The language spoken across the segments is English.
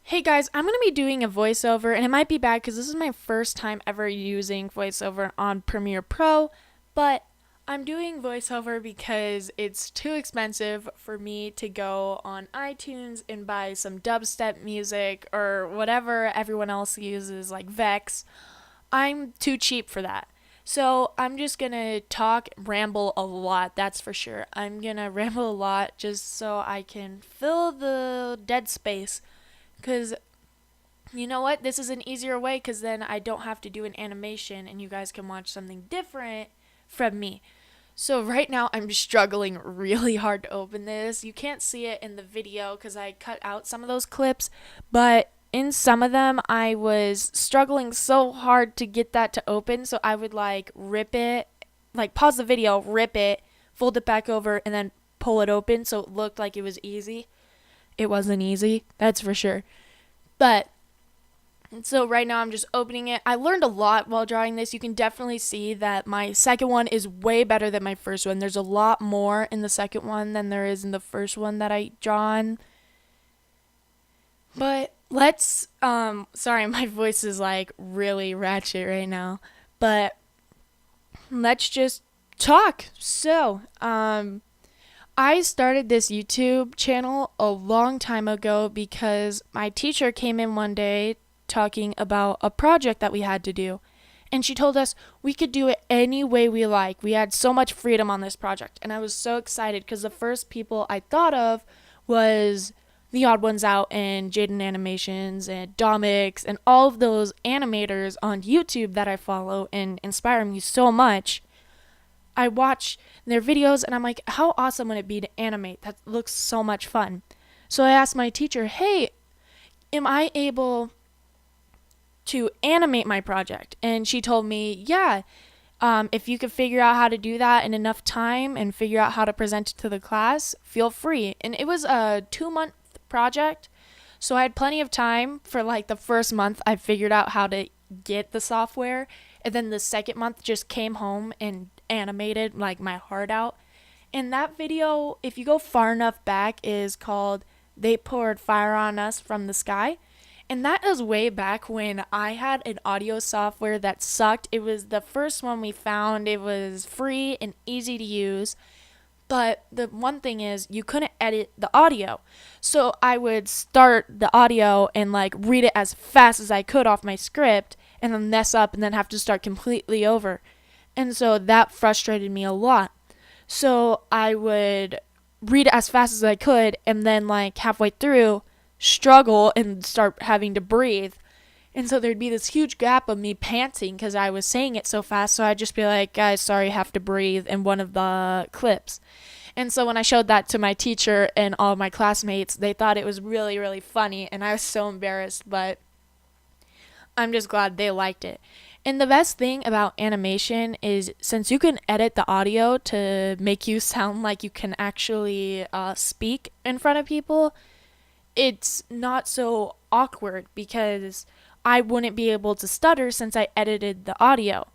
Hey guys, I'm going to be doing a voiceover, and it might be bad because this is my first time ever using voiceover on Premiere Pro, but I'm doing voiceover because it's too expensive for me to go on iTunes and buy some dubstep music or whatever everyone else uses, like Vex. I'm too cheap for that. So I'm just gonna ramble a lot, that's for sure. I'm gonna ramble a lot just so I can fill the dead space. Because you know what? This is an easier way because then I don't have to do an animation and you guys can watch something different from me. So right now I'm struggling really hard to open this. You can't see it in the video because I cut out some of those clips, but in some of them I was struggling so hard to get that to open, so I would like rip it, like pause the video, rip it, fold it back over and then pull it open so it looked like it was easy. It wasn't easy, that's for sure. But so right now I'm just opening it. I learned a lot while drawing this. You can definitely see that my second one is way better than my first one. There's a lot more in the second one than there is in the first one that I drawn. But let's sorry, my voice is like really ratchet right now. But let's just talk. I started this YouTube channel a long time ago because my teacher came in one day talking about a project that we had to do. And she told us we could do it any way we like. We had so much freedom on this project. And I was so excited because the first people I thought of was The Odd Ones Out and Jaden Animations and Domix and all of those animators on YouTube that I follow and inspire me so much. I watch their videos and I'm like, how awesome would it be to animate? That looks so much fun. So I asked my teacher, hey, am I able to animate my project? And she told me, yeah, if you could figure out how to do that in enough time and figure out how to present it to the class, feel free. And it was a 2 month project. So I had plenty of time for like the first month. I figured out how to get the software. And then the second month just came home and animated like my heart out. And that video, if you go far enough back, is called They Poured Fire on Us from the Sky. And that is way back when I had an audio software that sucked. It was the first one we found. It was free and easy to use. But the one thing is, you couldn't edit the audio. So I would start the audio and like read it as fast as I could off my script and then mess up and then have to start completely over. And so that frustrated me a lot. So I would read it as fast as I could and then like halfway through struggle and start having to breathe. And so there'd be this huge gap of me panting because I was saying it so fast. So I'd just be like, guys, sorry, I have to breathe in one of the clips. And so when I showed that to my teacher and all my classmates, they thought it was really, really funny. And I was so embarrassed, but I'm just glad they liked it. And the best thing about animation is since you can edit the audio to make you sound like you can actually speak in front of people, it's not so awkward because I wouldn't be able to stutter since I edited the audio.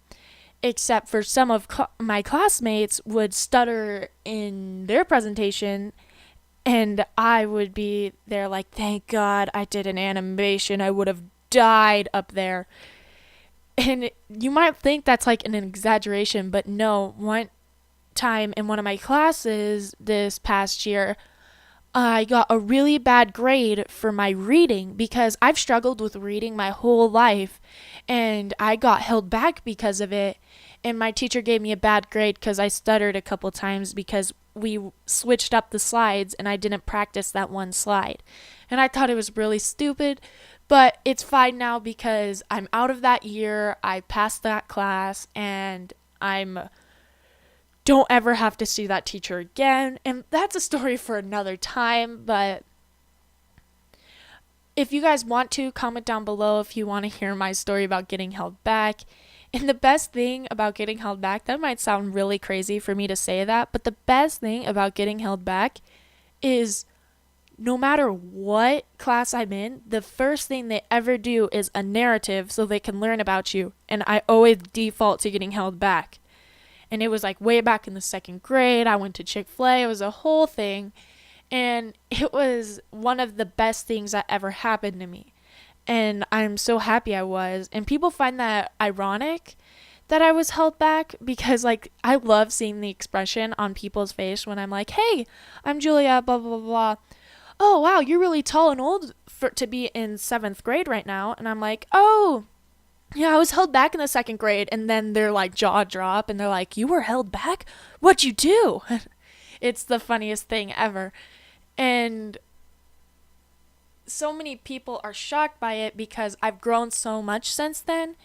Except for some of my classmates would stutter in their presentation and I would be there like, thank God I did an animation. I would have died up there. And you might think that's like an exaggeration, but no. One time in one of my classes this past year, I got a really bad grade for my reading because I've struggled with reading my whole life and I got held back because of it. And my teacher gave me a bad grade because I stuttered a couple times because we switched up the slides and I didn't practice that one slide. And I thought it was really stupid, but it's fine now because I'm out of that year. I passed that class and I'm don't ever have to see that teacher again. And that's a story for another time. But if you guys want to, comment down below if you want to hear my story about getting held back. And the best thing about getting held back, that might sound really crazy for me to say that, but the best thing about getting held back is no matter what class I'm in, the first thing they ever do is a narrative so they can learn about you. And I always default to getting held back. And it was like way back in the second grade. I went to Chick-fil-A. It was a whole thing. And it was one of the best things that ever happened to me. And I'm so happy I was. And people find that ironic that I was held back because, like, I love seeing the expression on people's face when I'm like, hey, I'm Julia, blah, blah, blah, blah. Oh, wow, you're really tall and old to be in 7th grade right now. And I'm like, oh, yeah, I was held back in the 2nd grade. And then they're like, jaw drop, and they're like, you were held back? What'd you do? It's the funniest thing ever. And so many people are shocked by it because I've grown so much since then.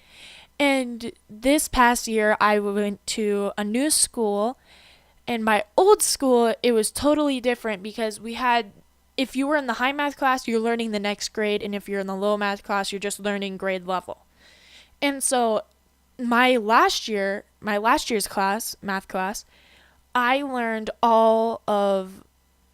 And this past year, I went to a new school. And my old school, it was totally different because we had, if you were in the high math class, you're learning the next grade. And if you're in the low math class, you're just learning grade level. And so my last year's class, math class, I learned all of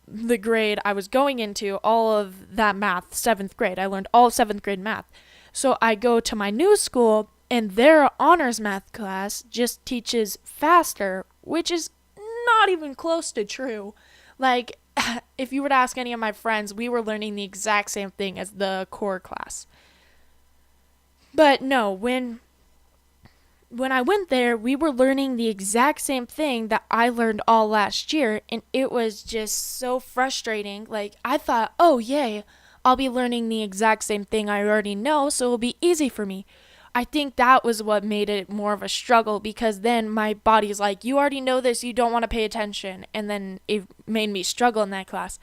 the grade I was going into, all of that math, 7th grade. I learned all of 7th grade math. So I go to my new school, and their honors math class just teaches faster, which is not even close to true. Like, if you were to ask any of my friends, we were learning the exact same thing as the core class. But no, when I went there, we were learning the exact same thing that I learned all last year, and it was just so frustrating. Like, I thought, oh, yay, I'll be learning the exact same thing I already know, so it'll be easy for me. I think that was what made it more of a struggle, because then my body's like, you already know this, you don't want to pay attention, and then it made me struggle in that class.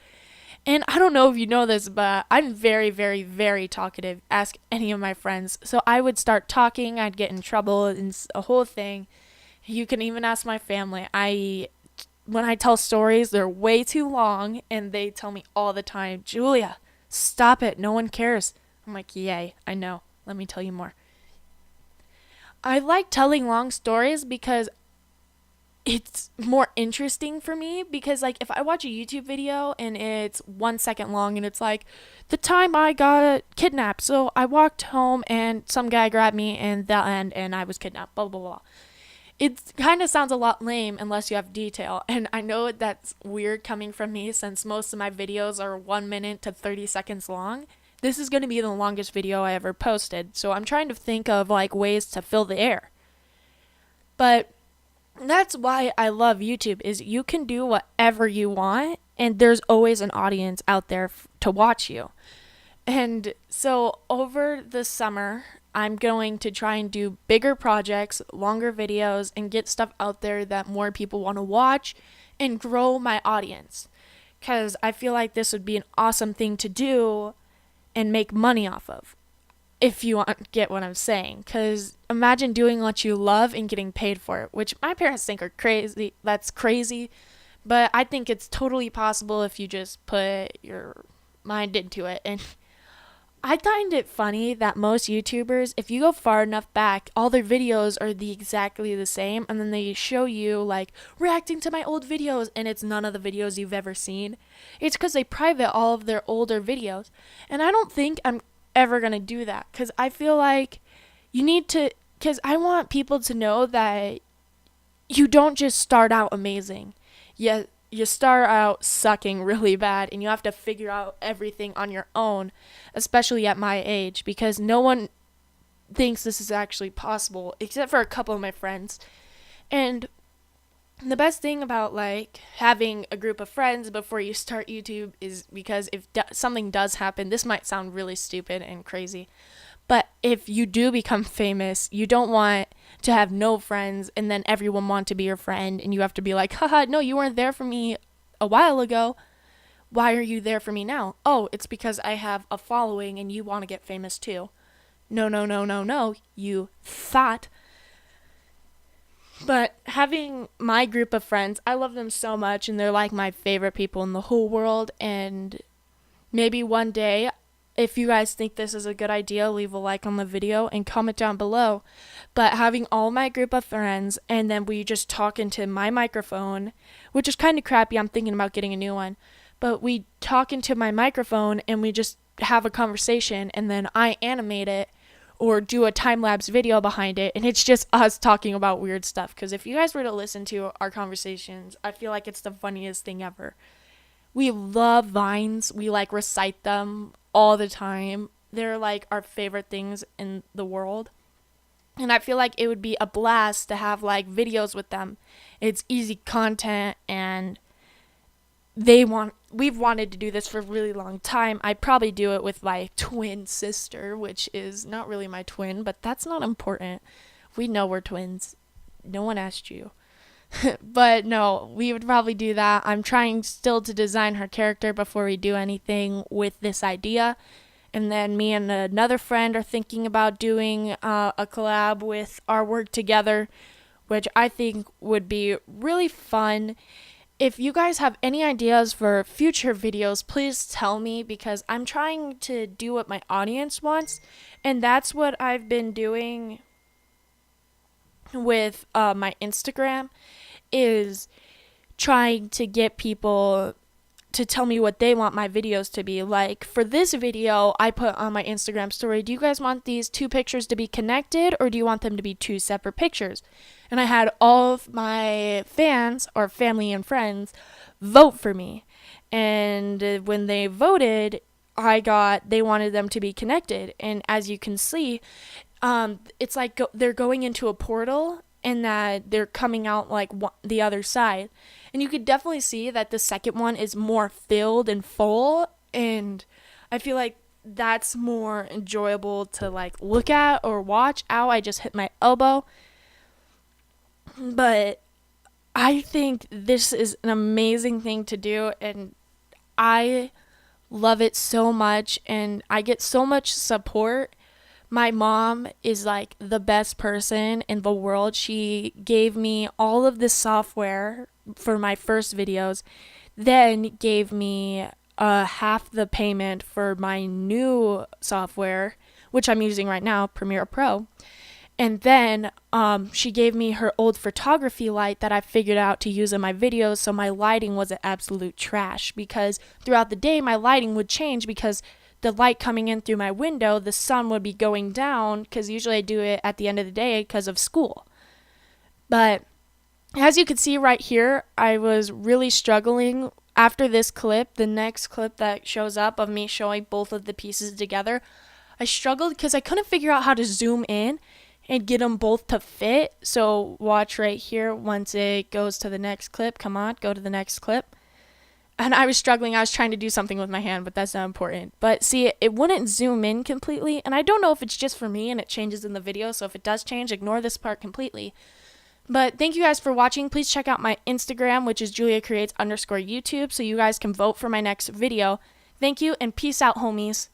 And I don't know if you know this, but I'm very, very, very talkative. Ask any of my friends. So I would start talking, I'd get in trouble, and a whole thing. You can even ask my family. When I tell stories, they're way too long, and they tell me all the time, Julia, stop it, no one cares. I'm like, yay, I know. Let me tell you more. I like telling long stories because it's more interesting for me, because like if I watch a YouTube video and it's 1 second long and it's like, the time I got kidnapped, so I walked home and some guy grabbed me and the end and I was kidnapped, blah blah blah. It kind of sounds a lot lame unless you have detail, and I know that's weird coming from me since most of my videos are 1 minute to 30 seconds long. This is going to be the longest video I ever posted, so I'm trying to think of like ways to fill the air. But that's why I love YouTube, is you can do whatever you want and there's always an audience out there to watch you. And so over the summer, I'm going to try and do bigger projects, longer videos, and get stuff out there that more people want to watch and grow my audience. Because I feel like this would be an awesome thing to do and make money off of, if you get what I'm saying. Because imagine doing what you love and getting paid for it, which my parents think are crazy. That's crazy. But I think it's totally possible if you just put your mind into it. And I find it funny that most YouTubers, if you go far enough back, all their videos are exactly the same. And then they show you like reacting to my old videos, and it's none of the videos you've ever seen. It's because they private all of their older videos. And I don't think I'm ever going to do that, because I feel like you need to, because I want people to know that you don't just start out amazing. You start out sucking really bad, and you have to figure out everything on your own, especially at my age, because no one thinks this is actually possible except for a couple of my friends. And the best thing about like having a group of friends before you start YouTube is because if something does happen, this might sound really stupid and crazy, but if you do become famous, you don't want to have no friends and then everyone want to be your friend and you have to be like, haha, no, you weren't there for me a while ago. Why are you there for me now? Oh, it's because I have a following and you want to get famous too. No, no, no, no, no, you thought. But having my group of friends, I love them so much, and they're like my favorite people in the whole world. And maybe one day, if you guys think this is a good idea, leave a like on the video and comment down below. But having all my group of friends, and then we just talk into my microphone, which is kind of crappy. I'm thinking about getting a new one. But we talk into my microphone and we just have a conversation, and then I animate it or do a time-lapse video behind it, and it's just us talking about weird stuff. Because if you guys were to listen to our conversations, I feel like it's the funniest thing ever. We love vines. We like recite them all the time. They're like our favorite things in the world. And I feel like it would be a blast to have like videos with them. It's easy content, and we've wanted to do this for a really long time. I'd probably do it with my twin sister, which is not really my twin, but that's not important. We know we're twins. No one asked you. But no, we would probably do that. I'm trying still to design her character before we do anything with this idea. And then me and another friend are thinking about doing a collab with our work together, which I think would be really fun. If you guys have any ideas for future videos, please tell me, because I'm trying to do what my audience wants. And that's what I've been doing with my Instagram, is trying to get people to tell me what they want my videos to be. Like for this video, I put on my Instagram story, do you guys want these two pictures to be connected, or do you want them to be two separate pictures? And I had all of my fans, or family and friends, vote for me. And when they voted, they wanted them to be connected. And as you can see, it's like they're going into a portal, and that they're coming out like the other side. And you could definitely see that the second one is more filled and full, and I feel like that's more enjoyable to like look at or watch. Ow, I just hit my elbow. But I think this is an amazing thing to do, and I love it so much, and I get so much support. My mom is like the best person in the world. She gave me all of the software for my first videos, then gave me half the payment for my new software, which I'm using right now, Premiere Pro. And then she gave me her old photography light that I figured out to use in my videos, so my lighting wasn't absolute trash, because throughout the day my lighting would change because the light coming in through my window, the sun would be going down, because usually I do it at the end of the day because of school. But as you can see right here, I was really struggling. After this clip, the next clip that shows up of me showing both of the pieces together, I struggled because I couldn't figure out how to zoom in and get them both to fit. So watch right here once it goes to the next clip. Come on, go to the next clip. And I was struggling. I was trying to do something with my hand, but that's not important. But see, it wouldn't zoom in completely. And I don't know if it's just for me and it changes in the video. So if it does change, ignore this part completely. But thank you guys for watching. Please check out my Instagram, which is JuliaCreates_YouTube, so you guys can vote for my next video. Thank you, and peace out, homies.